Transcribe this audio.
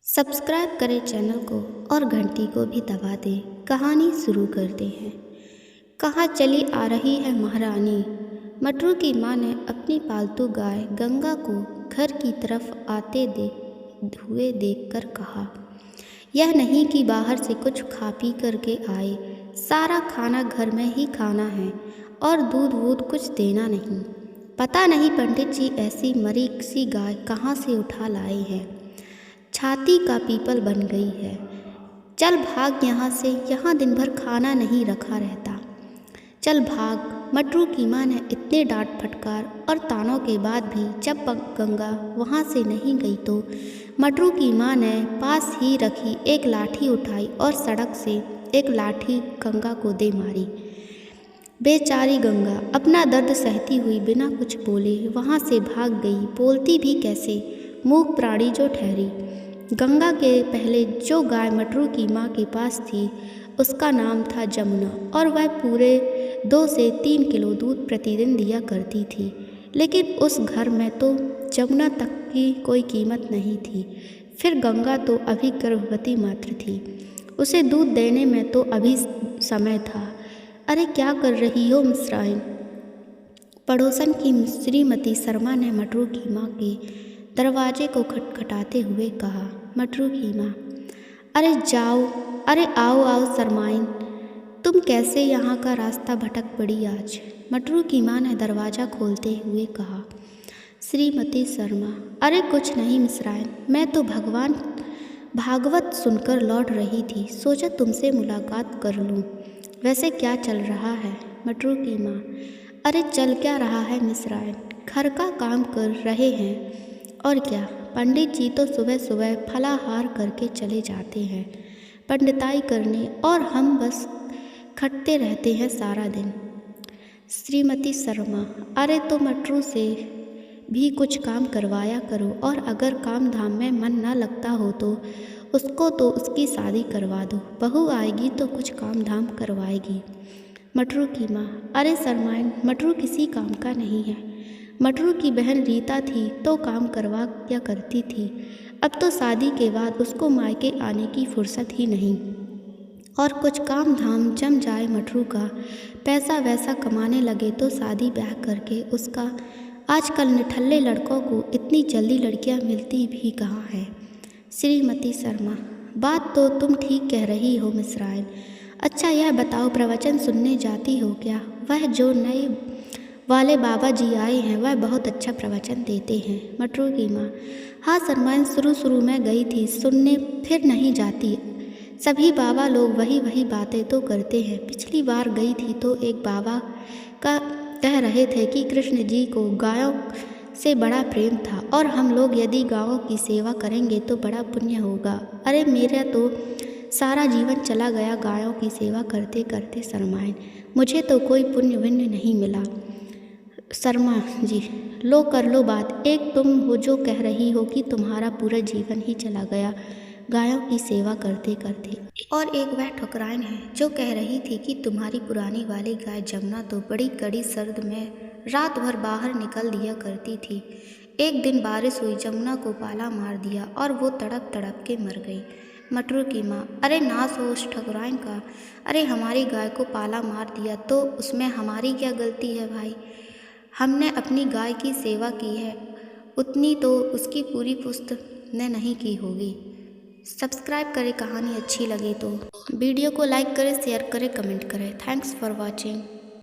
Subscribe करें channel को और घंटी को भी दबा दें। कहानी शुरू करते हैं। कहाँ चली आ रही है महारानी। मटरू की माँ ने अपनी पालतू गाय गंगा को घर की तरफ आते हुए देखकर कहा, यह नहीं कि बाहर से कुछ खा पी करके आए, सारा खाना घर में ही खाना है और दूध वूध कुछ देना नहीं। पता नहीं पंडित जी ऐसी मरी सी गाय कहाँ से उठा लाए हैं, छाती का पीपल बन गई है। चल भाग यहाँ से, यहाँ दिन भर खाना नहीं रखा रहता। चल भाग। मटरू की माँ ने इतने डांट फटकार और तानों के बाद भी जब गंगा वहाँ से नहीं गई तो मटरू की माँ ने पास ही रखी एक लाठी उठाई और सड़क से एक लाठी गंगा को दे मारी। बेचारी गंगा अपना दर्द सहती हुई बिना कुछ बोले वहाँ से भाग गई। बोलती भी कैसे, मूक प्राणी जो ठहरी। गंगा के पहले जो गाय मटरू की माँ के पास थी उसका नाम था जमुना और वह पूरे 2 से 3 किलो दूध प्रतिदिन दिया करती थी। लेकिन उस घर में तो जमुना तक की कोई कीमत नहीं थी। फिर गंगा तो अभी गर्भवती मात्र थी, उसे दूध देने में तो अभी समय था। अरे क्या कर रही हो मिस्राइन। पड़ोसन की श्रीमती शर्मा ने मटरू की माँ के दरवाजे को खटखटाते हुए कहा। मटरू की माँ, अरे जाओ, अरे आओ आओ शर्माइन, तुम कैसे यहाँ का रास्ता भटक पड़ी आज। मटरू की माँ ने दरवाज़ा खोलते हुए कहा। श्रीमती शर्मा, अरे कुछ नहीं मिस्राइन, मैं तो भागवत सुनकर लौट रही थी, सोचा तुमसे मुलाकात कर लूँ। वैसे क्या चल रहा है। मटरू की माँ, अरे चल क्या रहा है मिस्राइन, घर का काम कर रहे हैं और क्या। पंडित जी तो सुबह सुबह फलाहार करके चले जाते हैं पंडिताई करने और हम बस खटते रहते हैं सारा दिन। श्रीमती शर्मा, अरे तो मटरू से भी कुछ काम करवाया करो और अगर काम धाम में मन ना लगता हो तो उसकी शादी करवा दो, बहू आएगी तो कुछ काम धाम करवाएगी। मटरू की माँ, अरे शर्माइन, मटरू किसी काम का नहीं है। मटरू की बहन रीता थी तो काम करवा क्या करती थी। अब तो शादी के बाद उसको मायके आने की फुर्सत ही नहीं और कुछ काम धाम जम जाए, मटरू का पैसा वैसा कमाने लगे तो शादी ब्याह करके उसका। आजकल निठल्ले लड़कों को इतनी जल्दी लड़कियां मिलती भी कहाँ है। श्रीमती शर्मा, बात तो तुम ठीक कह रही हो मिस्राइन। अच्छा यह बताओ, प्रवचन सुनने जाती हो क्या। वह जो नए वाले बाबा जी आए हैं वह बहुत अच्छा प्रवचन देते हैं। मटरू की माँ, हाँ शर्माइन, शुरू में गई थी सुनने, फिर नहीं जाती। सभी बाबा लोग वही बातें तो करते हैं। पिछली बार गई थी तो एक बाबा का कह रहे थे कि कृष्ण जी को गायों से बड़ा प्रेम था और हम लोग यदि गायों की सेवा करेंगे तो बड़ा पुण्य होगा। अरे मेरा तो सारा जीवन चला गया गायों की सेवा करते करते शर्माइन, मुझे तो कोई पुण्य विण्य नहीं मिला। शर्मा जी, लो कर लो बात। एक तुम हो जो कह रही हो कि तुम्हारा पूरा जीवन ही चला गया गायों की सेवा करते करते, और एक वह ठुकराइन है जो कह रही थी कि तुम्हारी पुरानी वाली गाय जमुना तो बड़ी कड़ी सर्द में रात भर बाहर निकल दिया करती थी। एक दिन बारिश हुई, जमुना को पाला मार दिया और वो तड़प तड़प के मर गई। मटरू की माँ, अरे नाश हो उस ठकुराइन का। अरे हमारी गाय को पाला मार दिया तो उसमें हमारी क्या गलती है भाई। हमने अपनी गाय की सेवा की है, उतनी तो उसकी पूरी पुश्त ने नहीं की होगी। सब्सक्राइब करें, कहानी अच्छी लगे तो वीडियो को लाइक करें, शेयर करें, कमेंट करें। Thanks for watching.